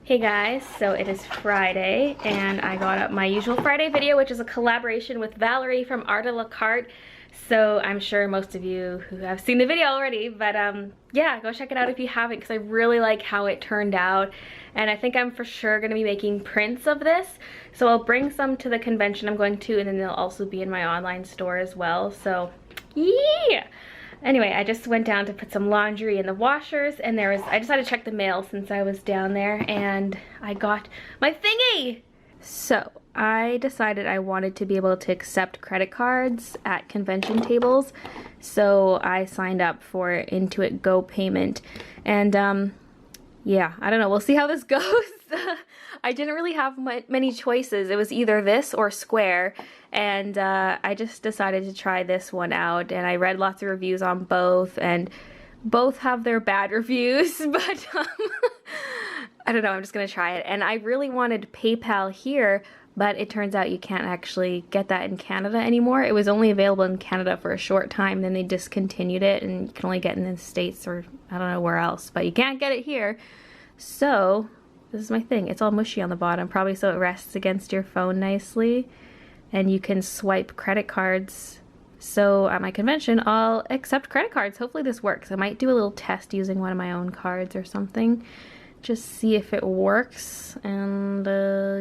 Hey guys, so it is Friday and I got up my usual Friday video, which is a collaboration with Valerie from Art a la Carte. So I'm sure most of you who have seen the video already, but yeah, go check it out if you haven't, because I really like how it turned out. And I think I'm for sure going to be making prints of this. So I'll bring some to the convention I'm going to, and then they'll also be in my online store as well. So yeah! Anyway, I just went down to put some laundry in the washers, and I decided to check the mail since I was down there, and I got my thingy! So, I decided I wanted to be able to accept credit cards at convention tables, so I signed up for Intuit Go Payment, and yeah, I don't know, we'll see how this goes. I didn't really have many choices. It was either this or Square, and I just decided to try this one out, and I read lots of reviews on both, and both have their bad reviews, but I don't know, I'm just gonna try it. And I really wanted PayPal here, but it turns out you can't actually get that in Canada anymore. It was only available in Canada for a short time, then they discontinued it, and you can only get it in the States or I don't know where else, but you can't get it here. So this is my thing. It's all mushy on the bottom, probably so it rests against your phone nicely, and you can swipe credit cards. So at my convention, I'll accept credit cards. Hopefully this works. I might do a little test using one of my own cards or something, just see if it works, and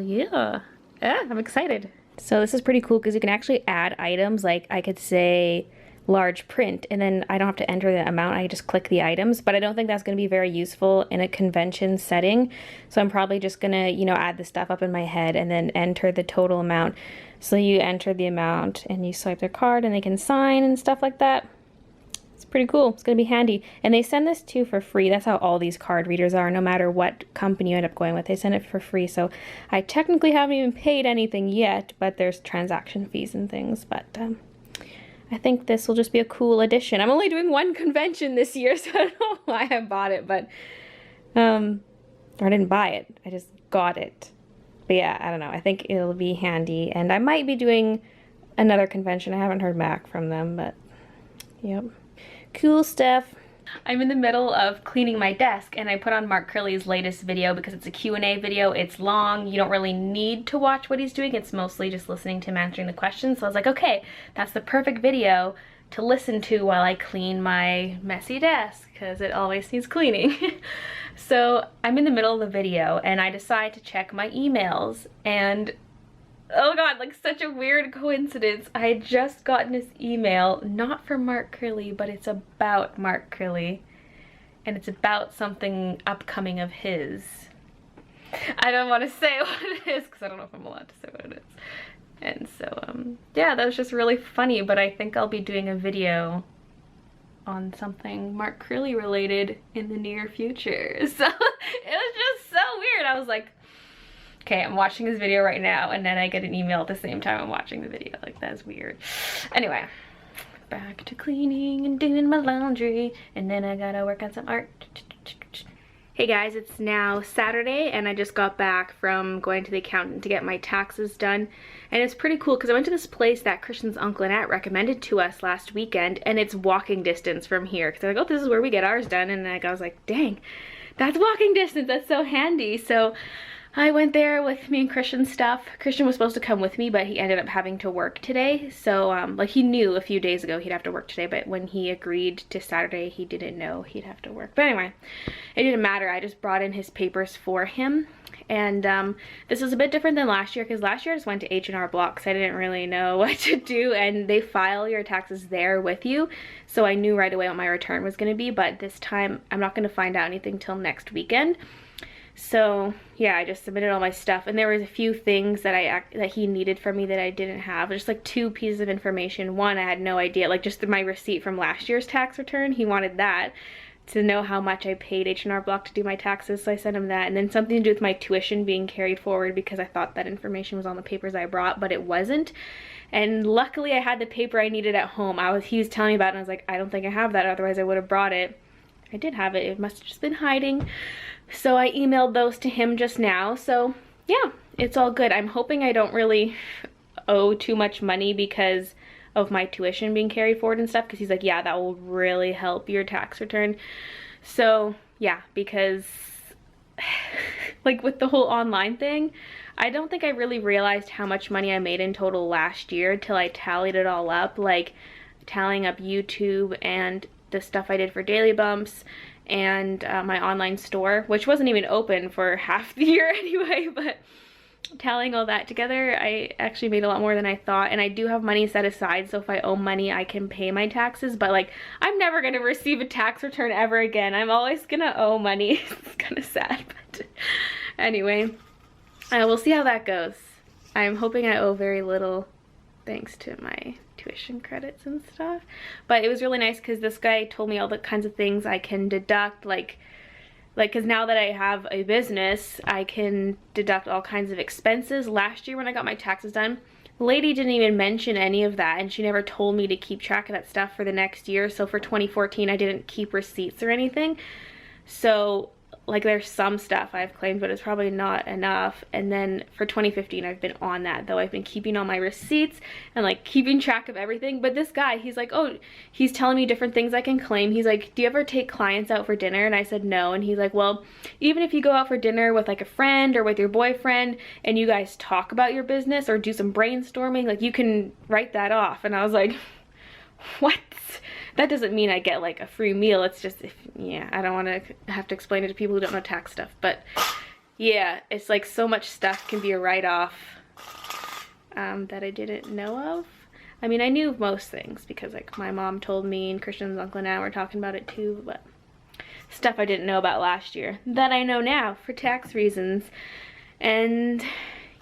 yeah, I'm excited. So this is pretty cool because you can actually add items. Like I could say large print, and then I don't have to enter the amount, I just click the items, but I don't think that's going to be very useful in a convention setting, so I'm probably just gonna, you know, add the stuff up in my head and then enter the total amount. So you enter the amount and you swipe their card and they can sign and stuff like that. It's pretty cool. It's gonna be handy, and they send this too for free. That's how all these card readers are, no matter what company you end up going with, they send it for free. So I technically haven't even paid anything yet, but there's transaction fees and things, but I think this will just be a cool addition. I'm only doing one convention this year, so I don't know why I bought it, but, or I didn't buy it, I just got it. But yeah, I don't know, I think it'll be handy, and I might be doing another convention. I haven't heard back from them, but yep. Cool stuff. I'm in the middle of cleaning my desk, and I put on Mark Curley's latest video because it's a Q&A video. It's long. You don't really need to watch what he's doing. It's mostly just listening to him answering the questions. So I was like, okay, that's the perfect video to listen to while I clean my messy desk, because it always needs cleaning. So I'm in the middle of the video, and I decide to check my emails, and oh god, like such a weird coincidence. I had just gotten this email, not from Mark Curley, but it's about Mark Curley. And it's about something upcoming of his. I don't want to say what it is, because I don't know if I'm allowed to say what it is. And so, yeah, that was just really funny, but I think I'll be doing a video on something Mark Curley related in the near future. So, it was just so weird. I was like, okay, I'm watching this video right now, and then I get an email at the same time I'm watching the video. Like, that's weird. Anyway, back to cleaning and doing my laundry, and then I gotta work on some art. Hey guys, it's now Saturday, and I just got back from going to the accountant to get my taxes done. And it's pretty cool because I went to this place that Christian's uncle and aunt recommended to us last weekend, and it's walking distance from here. Because they're like, oh, this is where we get ours done. And I was like, dang, that's walking distance. That's so handy. So I went there with me and Christian's stuff. Christian was supposed to come with me, but he ended up having to work today. So, like, he knew a few days ago he'd have to work today, but when he agreed to Saturday, he didn't know he'd have to work. But anyway, it didn't matter. I just brought in his papers for him. And this was a bit different than last year, because last year I just went to H&R Block, so I didn't really know what to do, and they file your taxes there with you. So I knew right away what my return was going to be, but this time I'm not going to find out anything till next weekend. So yeah, I just submitted all my stuff, and there was a few things that he needed from me that I didn't have. Just like 2 pieces of information. One, I had no idea, like just my receipt from last year's tax return. He wanted that to know how much I paid H&R Block to do my taxes, so I sent him that. And then something to do with my tuition being carried forward, because I thought that information was on the papers I brought, but it wasn't. And luckily I had the paper I needed at home. He was telling me about it, and I was like, I don't think I have that, otherwise I would have brought it. I did have it. It must have just been hiding. So I emailed those to him just now. So yeah, it's all good. I'm hoping I don't really owe too much money because of my tuition being carried forward and stuff, because he's like, yeah, that will really help your tax return. So yeah, because like with the whole online thing. I don't think I really realized how much money I made in total last year until I tallied it all up, like tallying up YouTube and the stuff I did for Daily Bumps and my online store, which wasn't even open for half the year anyway, but tallying all that together, I actually made a lot more than I thought. And I do have money set aside, so if I owe money I can pay my taxes, but like I'm never gonna receive a tax return ever again. I'm always gonna owe money. It's kind of sad, but anyway, we'll see how that goes. I'm hoping I owe very little thanks to my tuition credits and stuff, but it was really nice because this guy told me all the kinds of things I can deduct, like because now that I have a business, I can deduct all kinds of expenses. Last year when I got my taxes done, the lady didn't even mention any of that, and she never told me to keep track of that stuff for the next year. So for 2014, I didn't keep receipts or anything. So like there's some stuff I've claimed, but it's probably not enough. And then for 2015, I've been on that though. I've been keeping all my receipts and like keeping track of everything. But this guy, he's like, oh, he's telling me different things I can claim. He's like, do you ever take clients out for dinner? And I said no. And he's like, well, even if you go out for dinner with like a friend or with your boyfriend and you guys talk about your business or do some brainstorming, like you can write that off. And I was like, what? That doesn't mean I get like a free meal. It's just, yeah, I don't want to have to explain it to people who don't know tax stuff. But yeah, it's like so much stuff can be a write-off that I didn't know of. I mean, I knew most things because like my mom told me, and Christian's uncle and I were talking about it too, but stuff I didn't know about last year that I know now for tax reasons. And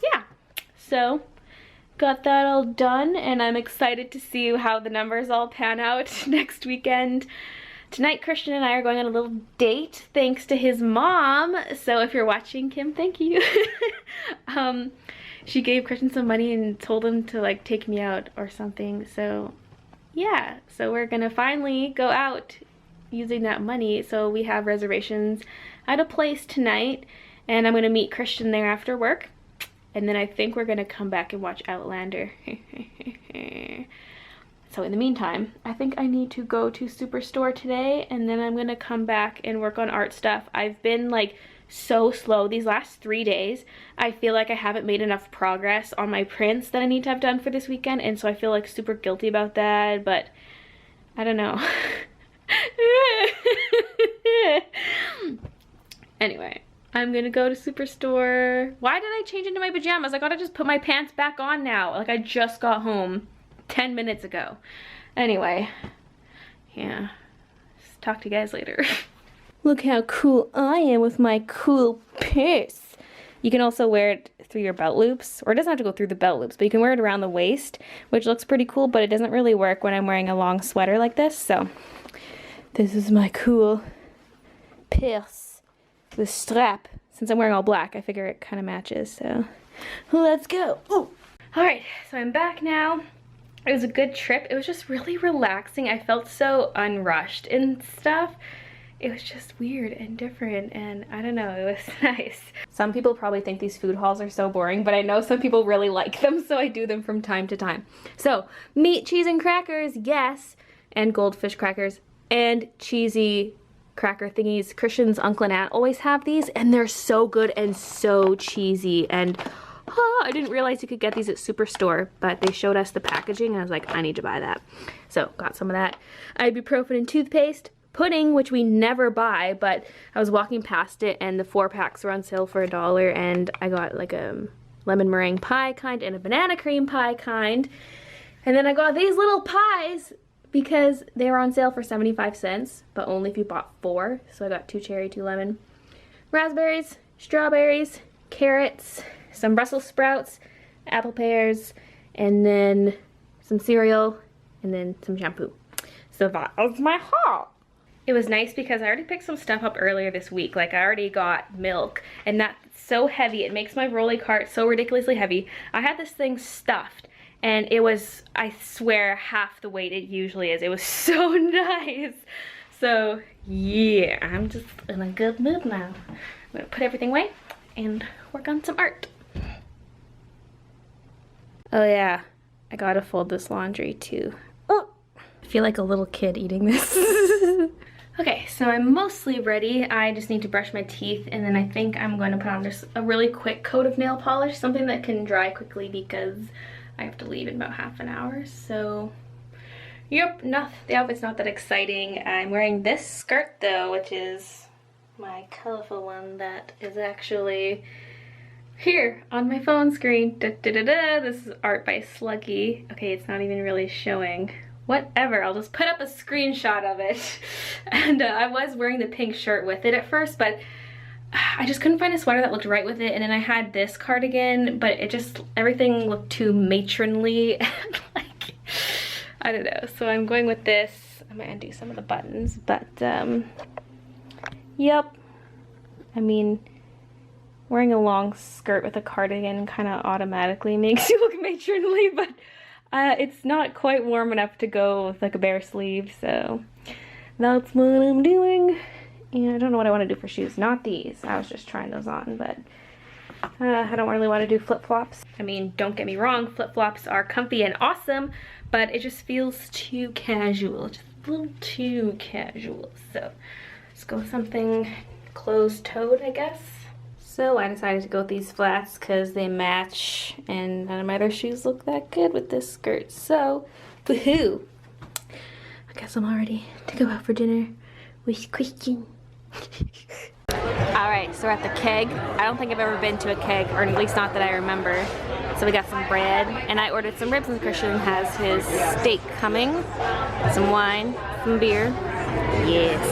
yeah, so got that all done, and I'm excited to see how the numbers all pan out next weekend. Tonight, Christian and I are going on a little date thanks to his mom. So if you're watching, Kim, thank you. She gave Christian some money and told him to like take me out or something. So yeah, so we're gonna finally go out using that money. So we have reservations at a place tonight, and I'm gonna meet Christian there after work. And then I think we're gonna come back and watch Outlander. So in the meantime, I think I need to go to Superstore today, and then I'm gonna come back and work on art stuff. I've been like so slow these last 3 days. I feel like I haven't made enough progress on my prints that I need to have done for this weekend, and so I feel like super guilty about that, but I don't know. Anyway, I'm gonna go to Superstore. Why did I change into my pajamas? I gotta just put my pants back on now. Like I just got home 10 minutes ago. Anyway, yeah, talk to you guys later. Look how cool I am with my cool purse. You can also wear it through your belt loops, or it doesn't have to go through the belt loops, but you can wear it around the waist, which looks pretty cool, but it doesn't really work when I'm wearing a long sweater like this. So this is my cool purse. The strap, since I'm wearing all black, I figure it kind of matches, so let's go. Ooh. All right, so I'm back now. It was a good trip. It was just really relaxing. I felt so unrushed and stuff. It was just weird and different, and I don't know, it was nice. Some people probably think these food hauls are so boring, but I know some people really like them, so I do them from time to time. So, meat, cheese, and crackers, yes, and goldfish crackers, and cheesy cracker thingies. Christian's uncle and aunt always have these, and they're so good and so cheesy, and I didn't realize you could get these at Superstore, but they showed us the packaging, and I was like, I need to buy that. So, got some of that. Ibuprofen and toothpaste. Pudding, which we never buy, but I was walking past it, and the 4-packs were on sale for $1, and I got like a lemon meringue pie kind and a banana cream pie kind. And then I got these little pies because they were on sale for 75 cents, but only if you bought 4. So I got 2 cherry, 2 lemon. Raspberries, strawberries, carrots, some Brussels sprouts, apple pears, and then some cereal, and then some shampoo. So that was my haul. It was nice because I already picked some stuff up earlier this week. Like I already got milk, and that's so heavy. It makes my rolly cart so ridiculously heavy. I had this thing stuffed, and it was, I swear, half the weight it usually is. It was so nice. So yeah, I'm just in a good mood now. I'm gonna put everything away and work on some art. Oh yeah, I gotta fold this laundry too. Oh, I feel like a little kid eating this. Okay, so I'm mostly ready. I just need to brush my teeth, and then I think I'm going to put on just a really quick coat of nail polish, something that can dry quickly because I have to leave in about half an hour. So yep, the outfit's not that exciting. I'm wearing this skirt though, which is my colorful one that is actually here on my phone screen. Da, da, da, da. This is art by Sluggy. Okay, it's not even really showing. Whatever, I'll just put up a screenshot of it. And I was wearing the pink shirt with it at first, but I just couldn't find a sweater that looked right with it. And then I had this cardigan, but it just, everything looked too matronly. And like, I don't know. So I'm going with this. I'm gonna undo some of the buttons, but yep. I mean, wearing a long skirt with a cardigan kind of automatically makes you look matronly, but it's not quite warm enough to go with like a bare sleeve, so that's what I'm doing. And I don't know what I want to do for shoes. Not these. I was just trying those on, but I don't really want to do flip-flops. I mean, don't get me wrong, flip-flops are comfy and awesome, but it just feels too casual. Just a little too casual. So let's go with something closed-toed, I guess. So I decided to go with these flats because they match, and none of my other shoes look that good with this skirt. So, woohoo! I guess I'm all ready to go out for dinner with Christian. Alright, so we're at the Keg. I don't think I've ever been to a Keg, or at least not that I remember. So we got some bread, and I ordered some ribs, and Christian has his steak coming, some wine, some beer. Yes.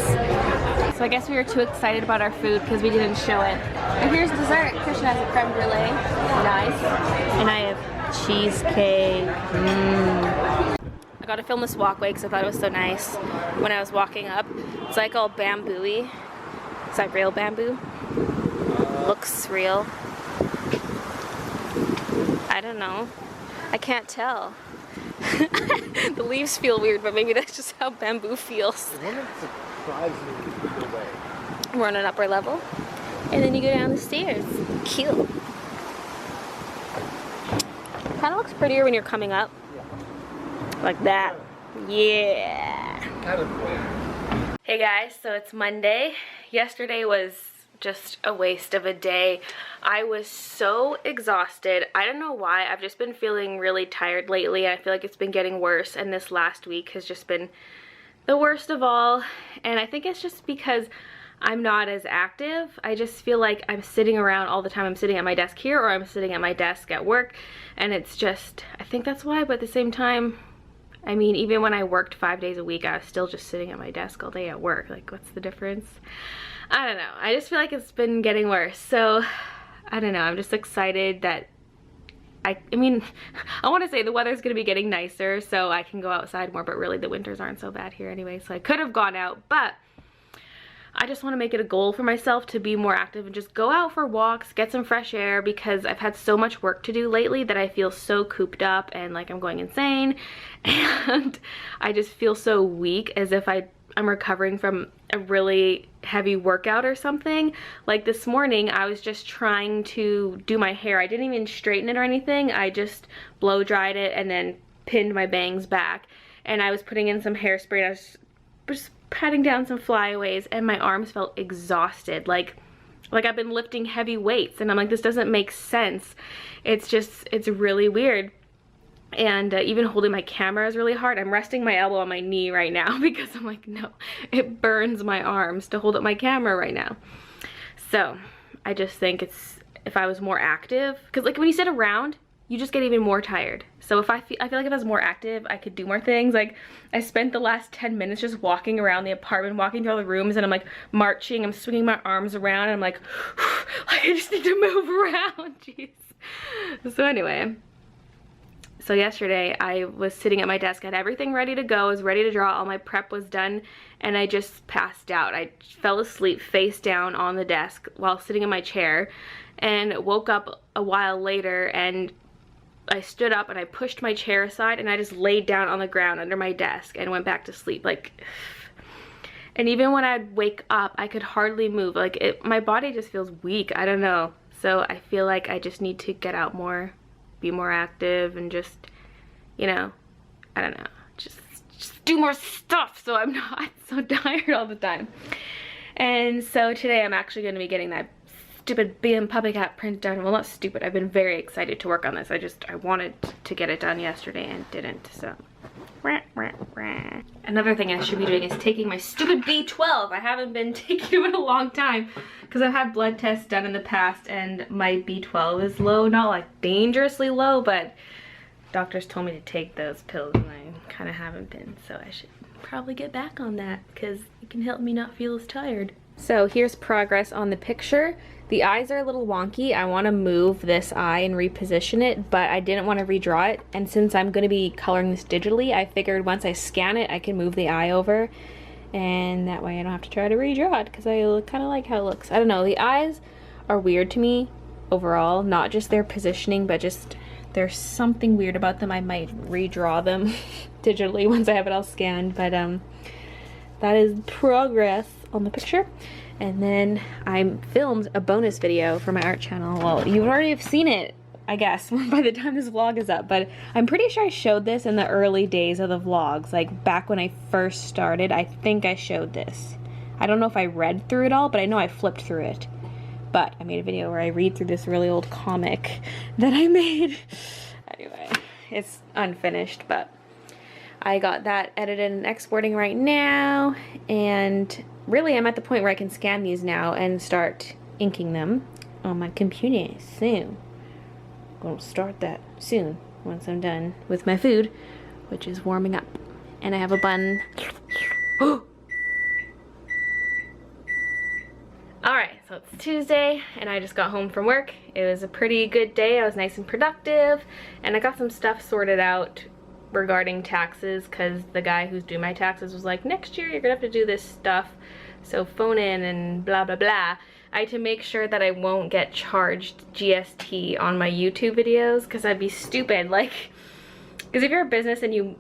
So I guess we were too excited about our food because we didn't show it. And here's dessert. Christian has a creme brulee. Nice. And I have cheesecake. I got to film this walkway because I thought it was so nice when I was walking up. It's like all bamboo-y. Is that real bamboo? Looks real. I don't know. I can't tell. The leaves feel weird, but maybe that's just how bamboo feels. We're on an upper level, and then you go down the stairs. Cute. Kind of looks prettier when you're coming up. Like that. Yeah. Hey guys, so it's Monday. Yesterday was just a waste of a day. I was so exhausted. I don't know why. I've just been feeling really tired lately. I feel like it's been getting worse, and this last week has just been the worst of all. And I think it's just because I'm not as active. I just feel like I'm sitting around all the time. I'm sitting at my desk here, or I'm sitting at my desk at work, and it's just, I think that's why. But at the same time, I mean, even when I worked 5 days a week, I was still just sitting at my desk all day at work. Like, what's the difference? I don't know. I just feel like it's been getting worse. So, I don't know. I'm just excited that I mean, I want to say the weather's going to be getting nicer so I can go outside more, but really the winters aren't so bad here anyway, so I could have gone out, but I just want to make it a goal for myself to be more active and just go out for walks, get some fresh air, because I've had so much work to do lately that I feel so cooped up and like I'm going insane, and I just feel so weak, as if I'm recovering from a really heavy workout or something. Like this morning, I was just trying to do my hair. I didn't even straighten it or anything. I just blow dried it and then pinned my bangs back. And I was putting in some hairspray, and I was just patting down some flyaways, and my arms felt exhausted. Like I've been lifting heavy weights, and I'm like, this doesn't make sense. It's just, it's really weird. And even holding my camera is really hard. I'm resting my elbow on my knee right now because I'm like, no, it burns my arms to hold up my camera right now. So I just think it's, if I was more active, because like when you sit around, you just get even more tired. So if I feel like if I was more active, I could do more things. Like I spent the last 10 minutes just walking around the apartment, walking through all the rooms, and I'm like marching, I'm swinging my arms around, and I'm like I just need to move around. Jeez. So anyway, so yesterday I was sitting at my desk, I had everything ready to go, I was ready to draw, all my prep was done, and I just passed out. I fell asleep face down on the desk while sitting in my chair, and woke up a while later, and I stood up and I pushed my chair aside, and I just laid down on the ground under my desk and went back to sleep. Like, and even when I'd wake up, I could hardly move. Like my body just feels weak. I don't know. So I feel like I just need to get out more, be more active, and just, you know, I don't know, just do more stuff so I'm not so tired all the time. And so today I'm actually going to be getting that stupid BM puppy cat print done. Well, not stupid. I've been very excited to work on this. I wanted to get it done yesterday and didn't, so. Another thing I should be doing is taking my stupid B12. I haven't been taking them in a long time because I've had blood tests done in the past and my B12 is low. Not like dangerously low, but doctors told me to take those pills and I kind of haven't been. So I should probably get back on that because it can help me not feel as tired. So here's progress on the picture. The eyes are a little wonky. I want to move this eye and reposition it, but I didn't want to redraw it. And since I'm going to be coloring this digitally, I figured once I scan it, I can move the eye over. And that way I don't have to try to redraw it because I kind of like how it looks. I don't know, the eyes are weird to me overall. Not just their positioning, but just there's something weird about them. I might redraw them digitally once I have it all scanned. But that is progress on the picture. And then I filmed a bonus video for my art channel. Well, you already have seen it, I guess, by the time this vlog is up. But I'm pretty sure I showed this in the early days of the vlogs. Like back when I first started, I think I showed this. I don't know if I read through it all, but I know I flipped through it. But I made a video where I read through this really old comic that I made. Anyway, it's unfinished, but I got that edited and exporting right now. And really, I'm at the point where I can scan these now and start inking them on my computer soon. I'm gonna start that soon once I'm done with my food, which is warming up. And I have a bun. Alright, so it's Tuesday and I just got home from work. It was a pretty good day. I was nice and productive and I got some stuff sorted out regarding taxes because the guy who's doing my taxes was like, next year you're gonna have to do this stuff, so phone in and blah blah blah. I had to make sure that I won't get charged GST on my YouTube videos because I'd be stupid, like, because if you're a business and you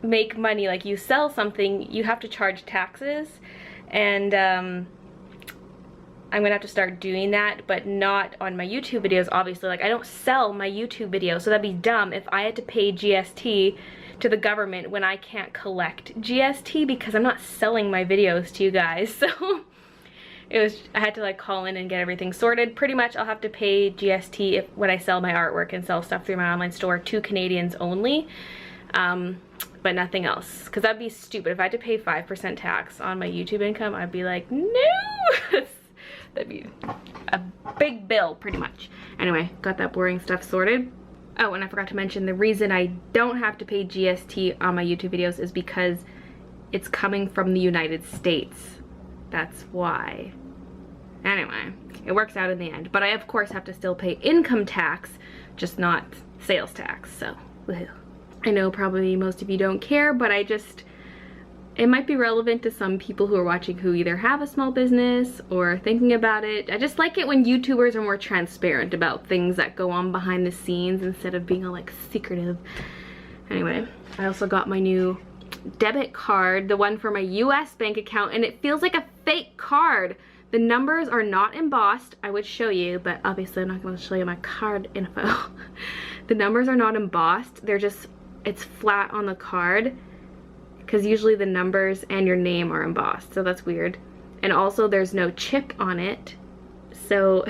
make money, like you sell something, you have to charge taxes. And I'm gonna have to start doing that, but not on my YouTube videos, obviously. Like, I don't sell my YouTube videos, so that'd be dumb if I had to pay GST to the government when I can't collect GST because I'm not selling my videos to you guys. So I had to like call in and get everything sorted. Pretty much I'll have to pay GST when I sell my artwork and sell stuff through my online store to Canadians only, but nothing else, because that'd be stupid. If I had to pay 5% tax on my YouTube income, I'd be like, no. That'd be a big bill, pretty much. Anyway, got that boring stuff sorted. Oh, and I forgot to mention, the reason I don't have to pay GST on my YouTube videos is because it's coming from the United States. That's why. Anyway, it works out in the end. But I, of course, have to still pay income tax, just not sales tax, so woohoo. I know probably most of you don't care, but it might be relevant to some people who are watching who either have a small business or thinking about it. I just like it when YouTubers are more transparent about things that go on behind the scenes instead of being all like secretive. Anyway, I also got my new debit card, the one for my US bank account, and it feels like a fake card. The numbers are not embossed. I would show you, but obviously I'm not going to show you my card info. The numbers are not embossed. They're just, it's flat on the card, because usually the numbers and your name are embossed, so that's weird. And also there's no chip on it, so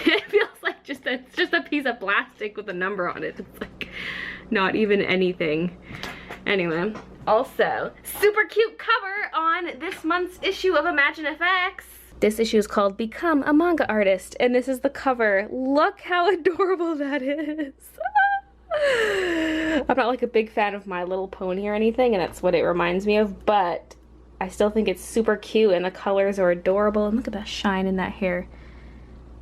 it feels like it's just a piece of plastic with a number on it. It's like not even anything. Anyway, also super cute cover on this month's issue of Imagine FX. This issue is called Become a Manga Artist, and this is the cover. Look how adorable that is. I'm not like a big fan of My Little Pony or anything, and that's what it reminds me of, but I still think it's super cute and the colors are adorable. And look at that shine in that hair.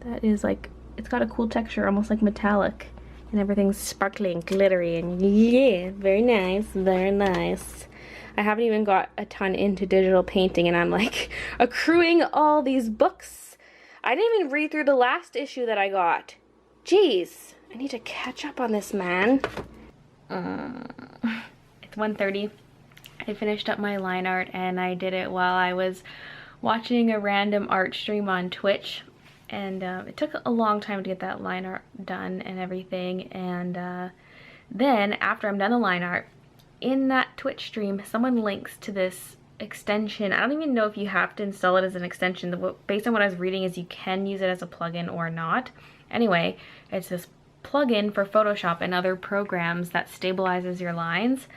That is like, it's got a cool texture, almost like metallic, and everything's sparkly and glittery, and yeah, very nice, very nice. I haven't even got a ton into digital painting, and I'm like accruing all these books. I didn't even read through the last issue that I got. Jeez. I need to catch up on this, man. It's 1:30. I finished up my line art and I did it while I was watching a random art stream on Twitch. And it took a long time to get that line art done and everything. And then after I'm done the line art, in that Twitch stream, someone links to this extension. I don't even know if you have to install it as an extension. Based on what I was reading is you can use it as a plugin or not. Anyway, it's this plugin for Photoshop and other programs that stabilizes your lines,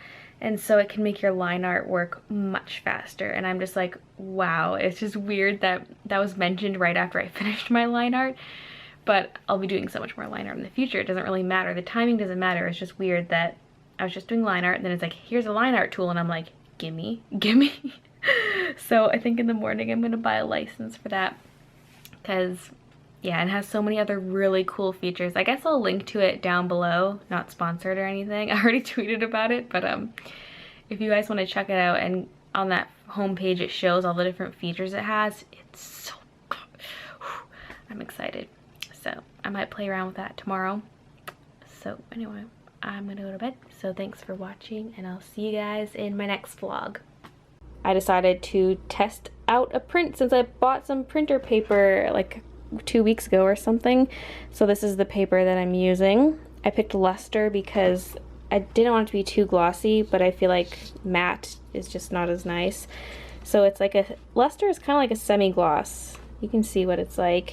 and so it can make your line art work much faster. And I'm just like, wow, it's just weird that that was mentioned right after I finished my line art. But I'll be doing so much more line art in the future. It doesn't really matter. The timing doesn't matter. It's just weird that I was just doing line art and then it's like, here's a line art tool, and I'm like, gimme. So I think in the morning I'm gonna buy a license for that, because yeah, it has so many other really cool features. I guess I'll link to it down below. Not sponsored or anything. I already tweeted about it, but if you guys want to check it out, and on that homepage it shows all the different features it has. It's so good. I'm excited. So I might play around with that tomorrow. So anyway, I'm gonna go to bed. So thanks for watching, and I'll see you guys in my next vlog. I decided to test out a print since I bought some printer paper like 2 weeks ago or something. So this is the paper that I'm using. I picked luster because I didn't want it to be too glossy, but I feel like matte is just not as nice. So it's like luster is kind of like a semi-gloss. You can see what it's like.